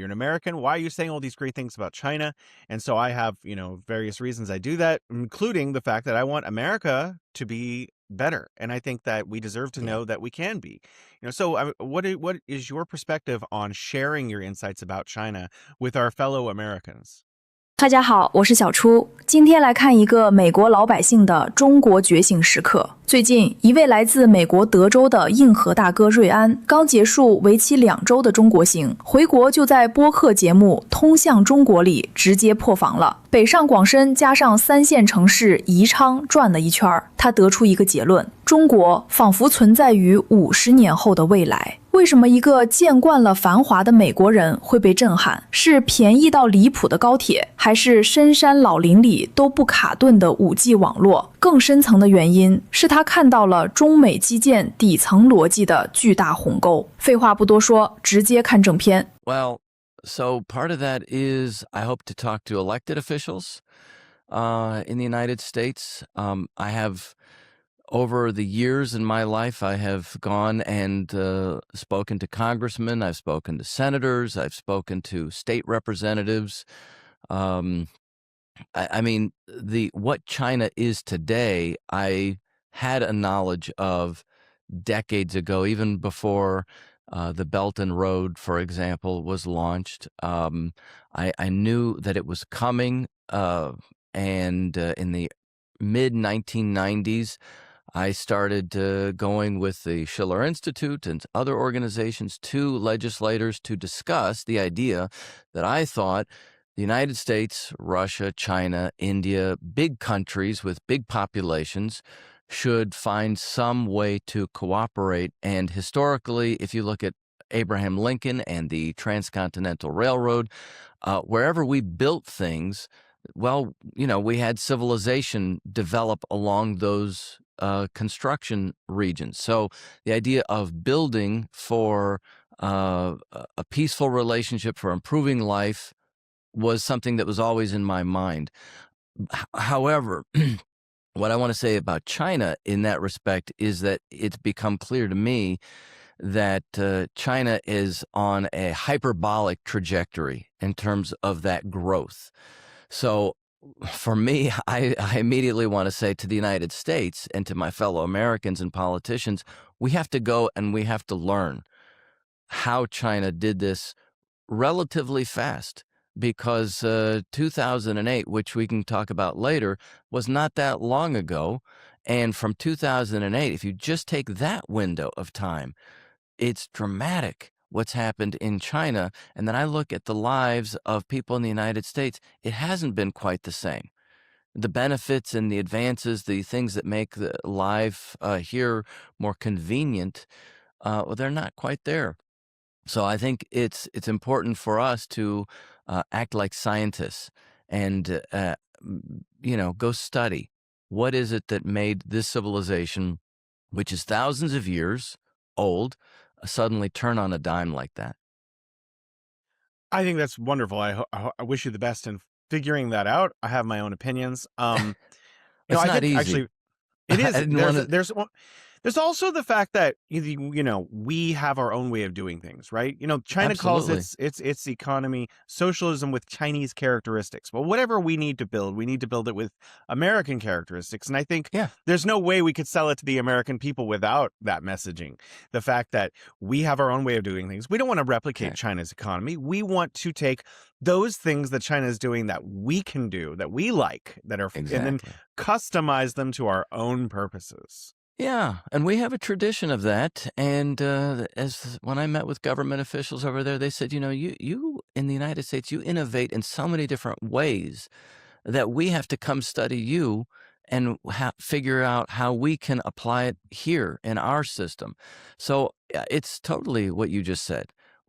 You're an American. Why are you saying all these great things about China? And so I have, various reasons I do that, including the fact that I want America to be better. And I think that we deserve to Yeah. know that we can be. So what is your perspective on sharing your insights about China with our fellow Americans? 大家好，我是小初，今天来看一个美国老百姓的中国觉醒时刻。最近，一位来自美国德州的硬核大哥瑞安刚结束为期2周的中国行，回国就在播客节目《通向中国》里直接破防了，北上广深加上3线城市宜昌转了一圈，他得出一个结论：中国仿佛存在于50年后的未来。为什么一个见惯了繁华的美国人会被震撼？是便宜到离谱的高铁，还是深山老林里都不卡顿的 5G 网络？更深层的原因是他看到了中美基建底层逻辑的巨大鸿沟。废话不多说，直接看正片。Well, so part of that is I hope to talk to elected officials in the United States. I have, over the years in my life, I have gone and spoken to congressmen, I've spoken to senators, I've spoken to state representatives. I mean, what China is today, I had a knowledge of decades ago, even before the Belt and Road, for example, was launched. I knew that it was coming, and in the mid-1990s, I started going with the Schiller Institute and other organizations to legislators to discuss the idea that I thought the United States, Russia, China, India, big countries with big populations should find some way to cooperate. And historically, if you look at Abraham Lincoln and the Transcontinental Railroad, wherever we built things, well, we had civilization develop along those construction regions. So the idea of building for a peaceful relationship, for improving life, was something that was always in my mind. However, what I want to say about China in that respect is that it's become clear to me that China is on a hyperbolic trajectory in terms of that growth. So for me, I immediately want to say to the United States and to my fellow Americans and politicians, we have to go and we have to learn how China did this relatively fast, because 2008, which we can talk about later, was not that long ago. And from 2008, if you just take that window of time, it's dramatic what's happened in China. And then I look at the lives of people in the United States, it hasn't been quite the same. The benefits and the advances, the things that make the life here more convenient, well, they're not quite there. So I think it's important for us to act like scientists and go study what is it that made this civilization, which is thousands of years old, suddenly turn on a dime like that. I think that's wonderful. I wish you the best in figuring that out. I have my own opinions. It's I not think easy. actually it I is. didn't want to. There's also the fact that we have our own way of doing things, right? China calls Absolutely. its economy socialism with Chinese characteristics. Well, whatever we need to build it with American characteristics. And I think Yeah. there's no way we could sell it to the American people without that messaging. The fact that we have our own way of doing things. We don't want to replicate Okay. China's economy. We want to take those things that China is doing that we can do, that we like, and then Exactly. customize them to our own purposes. Yeah, and we have a tradition of that. And as when I met with government officials over there, they said, you in the United States, you innovate in so many different ways that we have to come study you and figure out how we can apply it here in our system. So it's totally what you just said.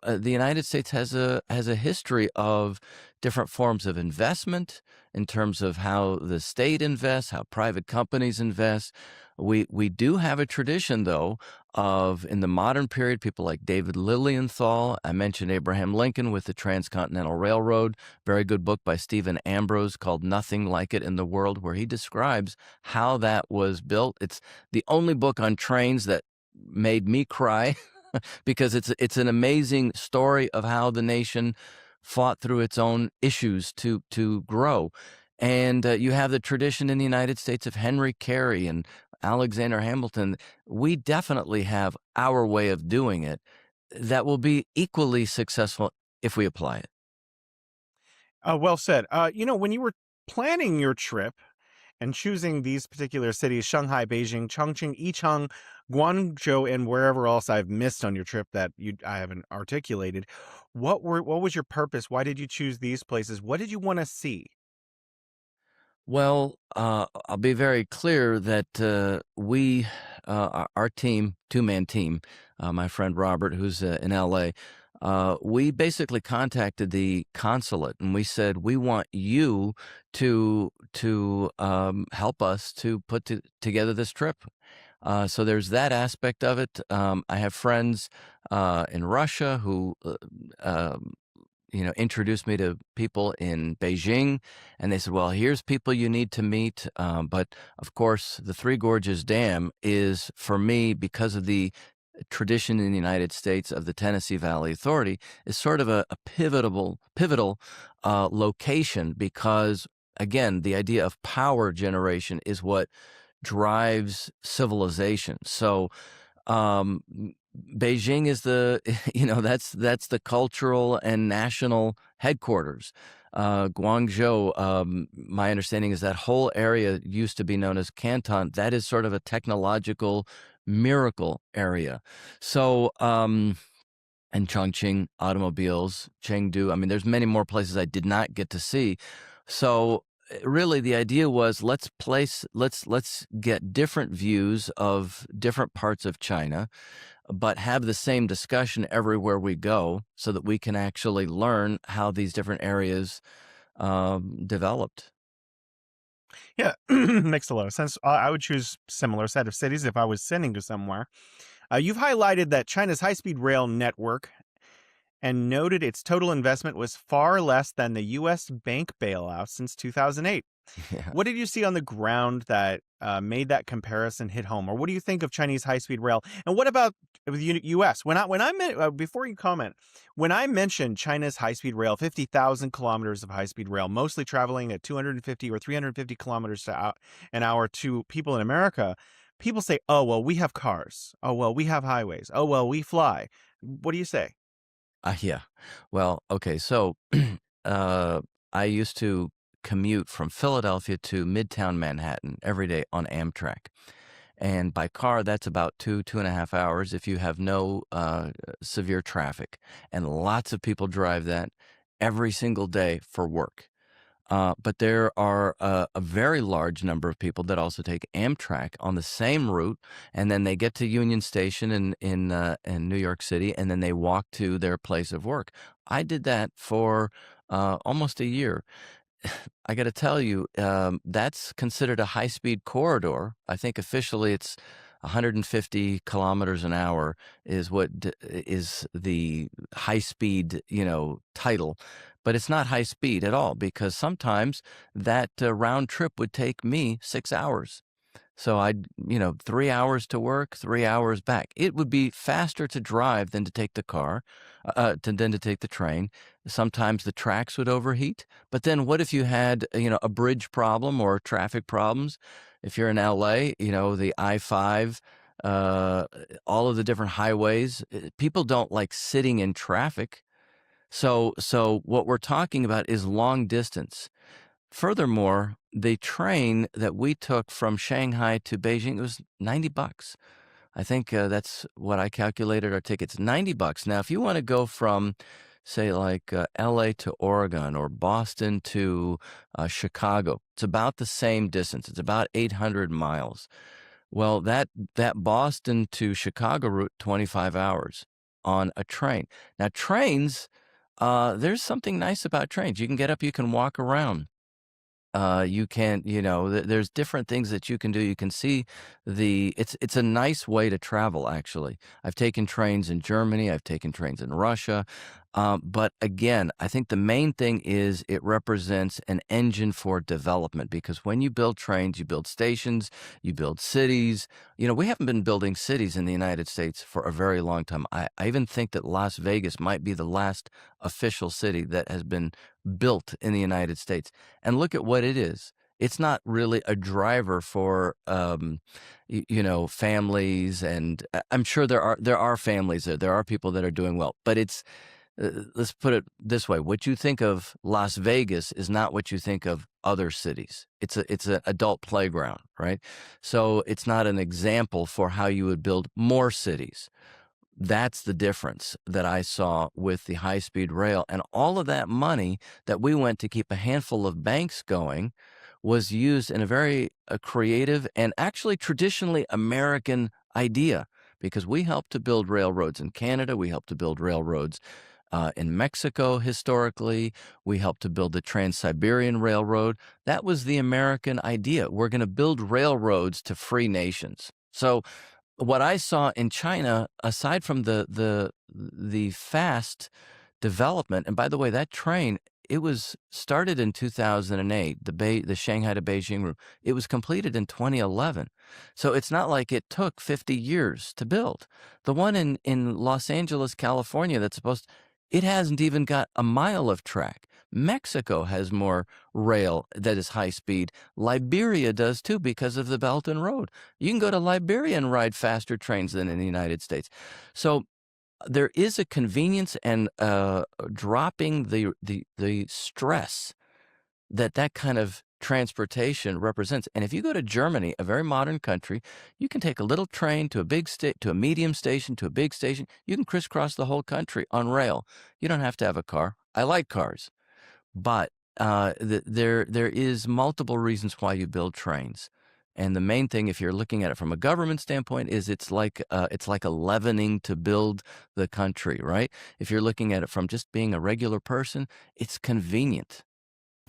The United States has a history of different forms of investment in terms of how the state invests, how private companies invest. We do have a tradition, though, of in the modern period, people like David Lilienthal. I mentioned Abraham Lincoln with the Transcontinental Railroad. Very good book by Stephen Ambrose called Nothing Like It in the World, where he describes how that was built. It's the only book on trains that made me cry. because it's an amazing story of how the nation fought through its own issues to grow. And you have the tradition in the United States of Henry Carey and Alexander Hamilton. We definitely have our way of doing it that will be equally successful if we apply it. Well said. When you were planning your trip and choosing these particular cities, Shanghai, Beijing, Chongqing, Yichang, Guangzhou, and wherever else I've missed on your trip that I haven't articulated, what was your purpose? Why did you choose these places? What did you want to see? Well, I'll be very clear that our team, two-man team, my friend Robert, who's in LA, we basically contacted the consulate and we said, we want you to help us to put together this trip. So there's that aspect of it. I have friends in Russia who introduced me to people in Beijing, and they said, well, here's people you need to meet. But of course, the Three Gorges Dam is, for me, because of the tradition in the United States of the Tennessee Valley Authority, is sort of a pivotal location because, again, the idea of power generation is what drives civilization. So Beijing is that's the cultural and national headquarters. Guangzhou, my understanding is that whole area used to be known as Canton. That is sort of a technological miracle area. So, and Chongqing, automobiles, Chengdu. I mean, there's many more places I did not get to see. So really the idea was let's get different views of different parts of China, but have the same discussion everywhere we go so that we can actually learn how these different areas developed. Yeah, makes a lot of sense. I would choose similar set of cities if I was sending to somewhere. You've highlighted that China's high-speed rail network and noted its total investment was far less than the U.S. bank bailout since 2008. Yeah. What did you see on the ground that made that comparison hit home? Or what do you think of Chinese high-speed rail? And what about the U.S.? Before you comment, when I mentioned China's high-speed rail, 50,000 kilometers of high-speed rail, mostly traveling at 250 or 350 kilometers an hour to people in America, people say, oh, well, we have cars. Oh, well, we have highways. Oh, well, we fly. What do you say? Yeah. Well, okay. So I used to commute from Philadelphia to Midtown Manhattan every day on Amtrak. And by car, that's about 2.5 hours if you have no severe traffic. And lots of people drive that every single day for work. But there are a very large number of people that also take Amtrak on the same route, and then they get to Union Station in New York City, and then they walk to their place of work. I did that for almost a year. I got to tell you, that's considered a high-speed corridor. I think officially it's 150 kilometers an hour is what is the high-speed, title. But it's not high speed at all because sometimes that round trip would take me 6 hours. So I'd, 3 hours to work, 3 hours back. It would be faster to drive than to take the car, than to take the train. Sometimes the tracks would overheat. But then what if you had, a bridge problem or traffic problems? If you're in LA, the I-5, all of the different highways, people don't like sitting in traffic. So what we're talking about is long distance. Furthermore, the train that we took from Shanghai to Beijing, it was $90. I think that's what I calculated our tickets, $90. Now, if you want to go from, say, like LA to Oregon or Boston to Chicago, it's about the same distance. It's about 800 miles. Well, that Boston to Chicago route, 25 hours on a train. Now, trains... there's something nice about trains. You can get up, you can walk around. You can, there's different things that you can do. You can see it's a nice way to travel, actually. I've taken trains in Germany. I've taken trains in Russia. But again, I think the main thing is it represents an engine for development, because when you build trains, you build stations, you build cities. You know, we haven't been building cities in the United States for a very long time. I even think that Las Vegas might be the last official city that has been built in the United States. And look at what it is. It's not really a driver for, families, and I'm sure there are families there. There are people that are doing well, but it's let's put it this way: what you think of Las Vegas is not what you think of other cities. It's an adult playground, right? So it's not an example for how you would build more cities. That's the difference that I saw with the high-speed rail. And all of that money that we went to keep a handful of banks going was used in a very creative and actually traditionally American idea, because we helped to build railroads in Canada. We helped to build railroads in Mexico historically. We helped to build the Trans-Siberian Railroad. That was the American idea. We're going to build railroads to free nations. So what I saw in China, aside from the fast development, and by the way, that train, it was started in 2008, the Shanghai to Beijing route. It was completed in 2011. So it's not like it took 50 years to build. The one in Los Angeles, California, it hasn't even got a mile of track. Mexico has more rail that is high speed. Liberia does too, because of the Belt and Road. You can go to Liberia and ride faster trains than in the United States. So there is a convenience and dropping the stress that kind of transportation represents. And if you go to Germany, a very modern country, you can take a little train to a medium station, to a big station. You can crisscross the whole country on rail. You don't have to have a car. I like cars, but there is multiple reasons why you build trains. And the main thing, if you're looking at it from a government standpoint, is it's like a leavening to build the country, right? If you're looking at it from just being a regular person, it's convenient.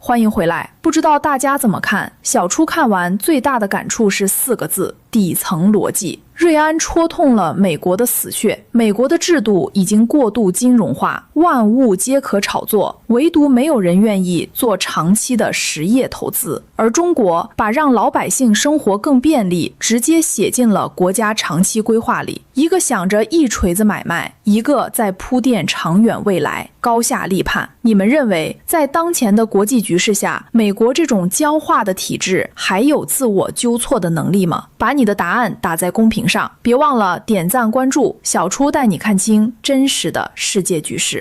欢迎回来，不知道大家怎么看？小初看完最大的感触是4个字：底层逻辑。瑞安戳痛了美国的死穴，美国的制度已经过度金融化，万物皆可炒作，唯独没有人愿意做长期的实业投资。而中国把让老百姓生活更便利直接写进了国家长期规划里，一个想着一锤子买卖，一个在铺垫长远未来，高下立判。你们认为在当前的国际局势下，美国这种僵化的体制还有自我纠错的能力吗？把你的答案打在公屏上，别忘了点赞关注，小初带你看清真实的世界局势。